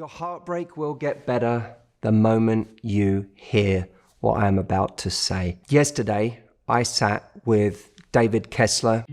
Your heartbreak will get better the moment you hear what I am about to say. Yesterday, I sat with David Kessler,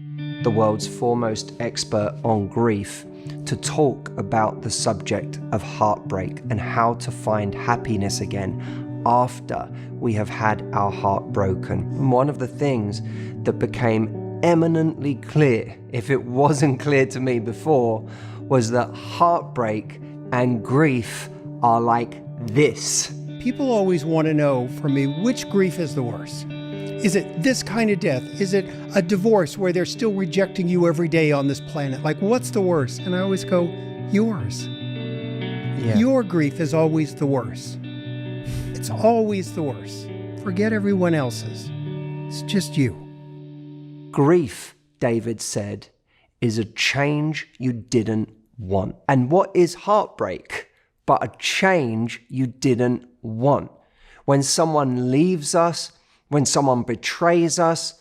the world's foremost expert on grief, to talk about the subject of heartbreak and how to find happiness again after we have had our heart broken. And one of the things that became eminently clear, if it wasn't clear to me before, was that heartbreak and grief are like this. People always want to know from me, which grief is the worst? Is it this kind of death? Is it a divorce where they're still rejecting you every day on this planet? Like, what's the worst? And I always go, yours. Yeah. Your grief is always the worst. It's always the worst. Forget everyone else's. It's just you. Grief, David said, is a change you didn't want. And what is heartbreak but a change you didn't want? When someone leaves us, when someone betrays us,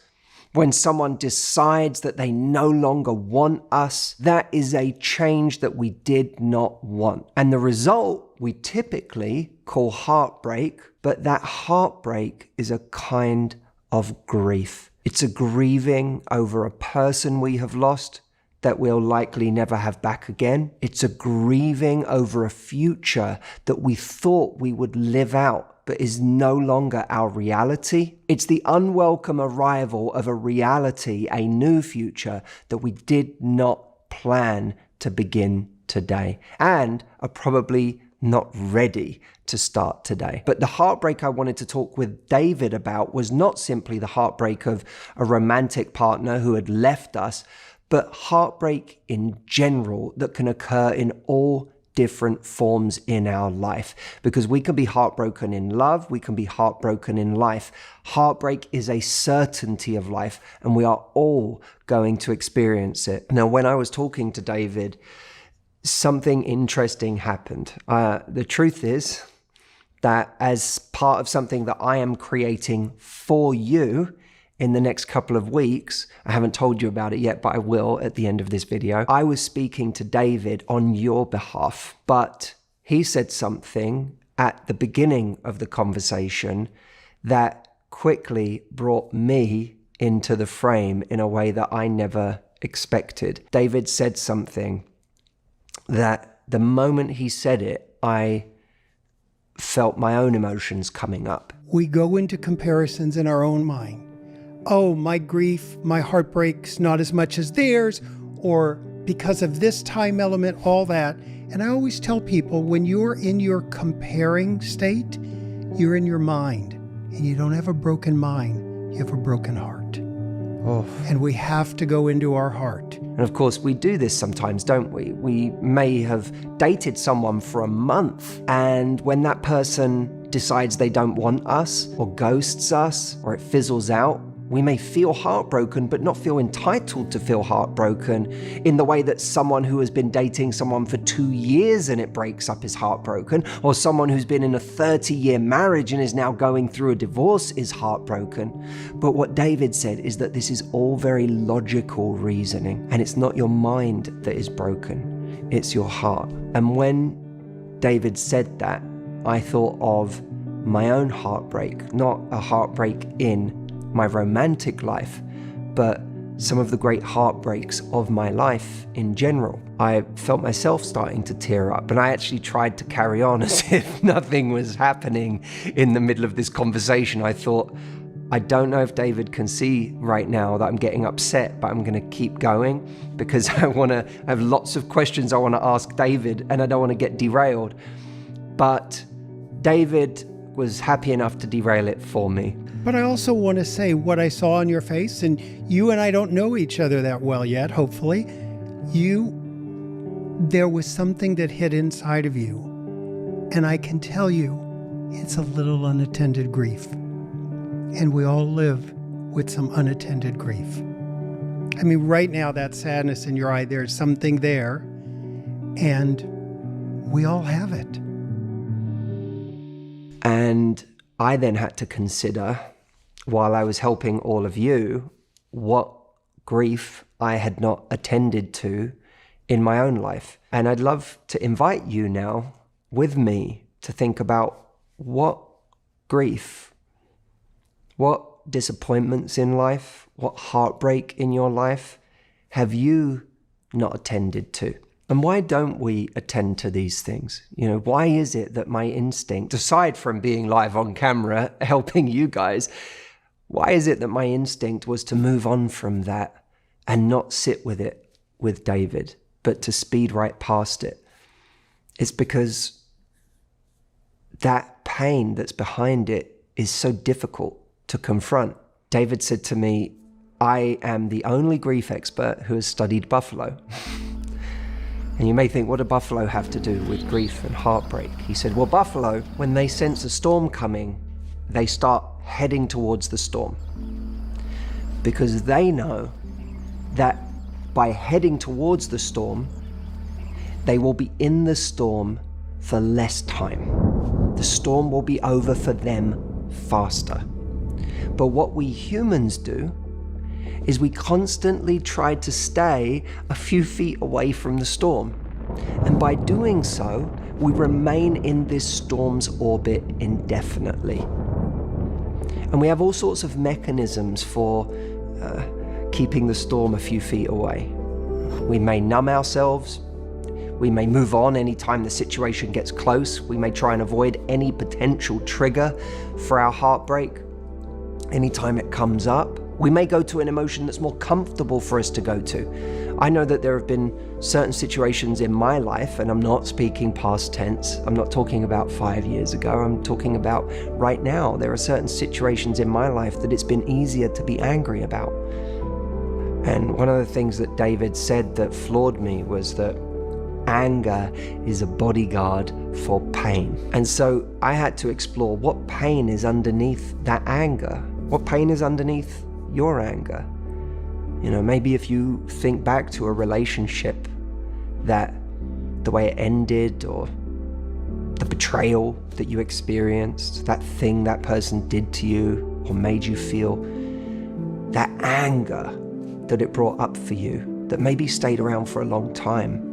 when someone decides that they no longer want us, that is a change that we did not want. And the result we typically call heartbreak, but that heartbreak is a kind of grief. It's a grieving over a person we have lost that we'll likely never have back again. It's a grieving over a future that we thought we would live out, but is no longer our reality. It's the unwelcome arrival of a reality, a new future that we did not plan to begin today and are probably not ready to start today. But the heartbreak I wanted to talk with David about was not simply the heartbreak of a romantic partner who had left us, but heartbreak in general that can occur in all different forms in our life. Because we can be heartbroken in love, we can be heartbroken in life. Heartbreak is a certainty of life, and we are all going to experience it. Now, when I was talking to David, something interesting happened. The truth is that as part of something that I am creating for you, in the next couple of weeks, I haven't told you about it yet, but I will at the end of this video. I was speaking to David on your behalf, but he said something at the beginning of the conversation that quickly brought me into the frame in a way that I never expected. David said something that the moment he said it, I felt my own emotions coming up. We go into comparisons in our own mind. Oh, my grief, my heartbreak's not as much as theirs, or because of this time element, all that. And I always tell people, when you're in your comparing state, you're in your mind, and you don't have a broken mind, you have a broken heart. Oh. And we have to go into our heart. And of course, we do this sometimes, don't we? We may have dated someone for a month, and when that person decides they don't want us, or ghosts us, or it fizzles out, we may feel heartbroken, but not feel entitled to feel heartbroken in the way that someone who has been dating someone for 2 years and it breaks up is heartbroken, or someone who's been in a 30-year marriage and is now going through a divorce is heartbroken. But what David said is that this is all very logical reasoning, and it's not your mind that is broken, it's your heart. And when David said that, I thought of my own heartbreak, not a heartbreak in my romantic life, but some of the great heartbreaks of my life in general. I felt myself starting to tear up, and I actually tried to carry on as if nothing was happening in the middle of this conversation. I thought, I don't know if David can see right now that I'm getting upset, but I'm gonna keep going because I have lots of questions I wanna ask David, and I don't wanna get derailed. But David was happy enough to derail it for me. But I also want to say what I saw on your face, and you and I don't know each other that well yet, hopefully. There was something that hid inside of you, and I can tell you, it's a little unattended grief. And we all live with some unattended grief. I mean, right now, that sadness in your eye, there's something there, and we all have it. And I then had to consider, while I was helping all of you, what grief I had not attended to in my own life. And I'd love to invite you now with me to think about what grief, what disappointments in life, what heartbreak in your life have you not attended to? And why don't we attend to these things? Why is it that my instinct, aside from being live on camera, helping you guys, why is it that my instinct was to move on from that and not sit with it with David, but to speed right past it? It's because that pain that's behind it is so difficult to confront. David said to me, I am the only grief expert who has studied buffalo. And you may think, what do buffalo have to do with grief and heartbreak? He said, well, buffalo, when they sense a storm coming, they start heading towards the storm. Because they know that by heading towards the storm, they will be in the storm for less time. The storm will be over for them faster. But what we humans do is we constantly try to stay a few feet away from the storm. And by doing so, we remain in this storm's orbit indefinitely. And we have all sorts of mechanisms for keeping the storm a few feet away. We may numb ourselves. We may move on anytime the situation gets close. We may try and avoid any potential trigger for our heartbreak anytime it comes up. We may go to an emotion that's more comfortable for us to go to. I know that there have been certain situations in my life, and I'm not speaking past tense. I'm not talking about 5 years ago. I'm talking about right now. There are certain situations in my life that it's been easier to be angry about. And one of the things that David said that floored me was that anger is a bodyguard for pain. And so I had to explore what pain is underneath that anger. What pain is underneath your anger? Maybe if you think back to a relationship that the way it ended, or the betrayal that you experienced, that thing that person did to you or made you feel, that anger that it brought up for you, that maybe stayed around for a long time.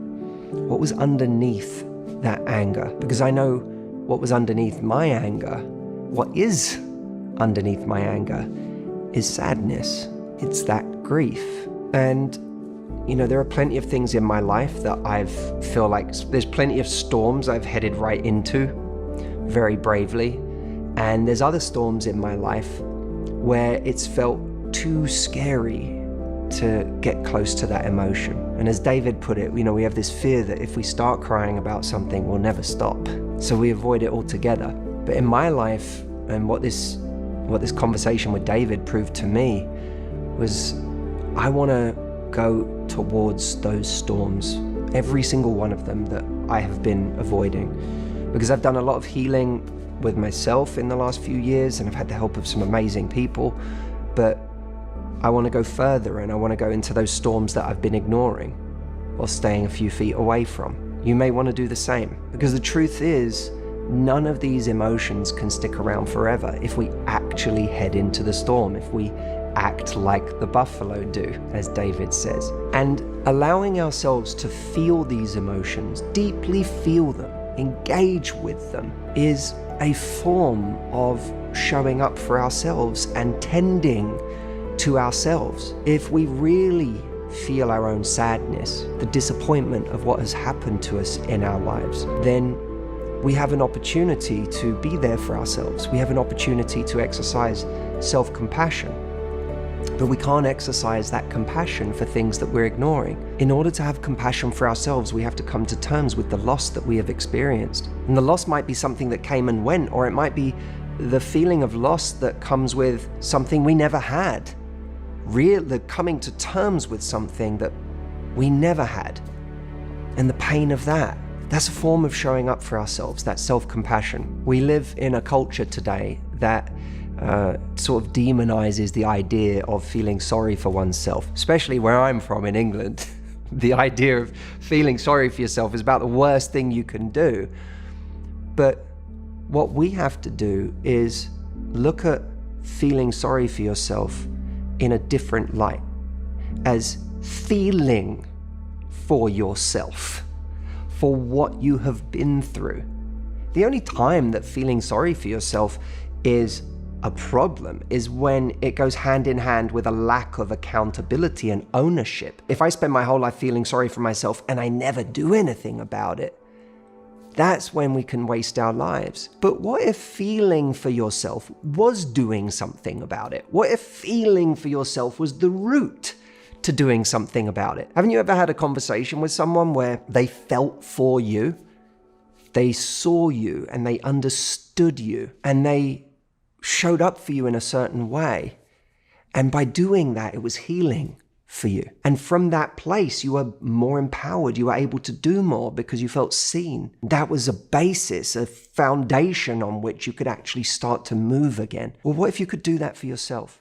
What was underneath that anger? Because I know what was underneath my anger, what is underneath my anger, is sadness. It's that grief. And there are plenty of things in my life that feel like there's plenty of storms I've headed right into very bravely. And there's other storms in my life where it's felt too scary to get close to that emotion. And as David put it, we have this fear that if we start crying about something, we'll never stop. So we avoid it altogether. But in my life, and what this conversation with David proved to me was, I want to go towards those storms, every single one of them that I have been avoiding. Because I've done a lot of healing with myself in the last few years, and I've had the help of some amazing people, but I want to go further, and I want to go into those storms that I've been ignoring or staying a few feet away from. You may want to do the same, because the truth is, none of these emotions can stick around forever if we actually head into the storm, if we act like the buffalo do, as David says. And allowing ourselves to feel these emotions, deeply feel them, engage with them, is a form of showing up for ourselves and tending to ourselves. If we really feel our own sadness, the disappointment of what has happened to us in our lives, then we have an opportunity to be there for ourselves. We have an opportunity to exercise self-compassion. But we can't exercise that compassion for things that we're ignoring. In order to have compassion for ourselves, we have to come to terms with the loss that we have experienced. And the loss might be something that came and went, or it might be the feeling of loss that comes with something we never had. The coming to terms with something that we never had. And the pain of that. That's a form of showing up for ourselves, that self-compassion. We live in a culture today that sort of demonizes the idea of feeling sorry for oneself, especially where I'm from in England. The idea of feeling sorry for yourself is about the worst thing you can do. But what we have to do is look at feeling sorry for yourself in a different light, as feeling for yourself, for what you have been through, The only time that feeling sorry for yourself is a problem is when it goes hand in hand with a lack of accountability and ownership. If I spend my whole life feeling sorry for myself and I never do anything about it, that's when we can waste our lives. But what if feeling for yourself was doing something about it? What if feeling for yourself was the root to doing something about it? Haven't you ever had a conversation with someone where they felt for you? They saw you and they understood you and they showed up for you in a certain way. And by doing that, it was healing for you. And from that place, you were more empowered. You were able to do more because you felt seen. That was a basis, a foundation on which you could actually start to move again. Well, what if you could do that for yourself?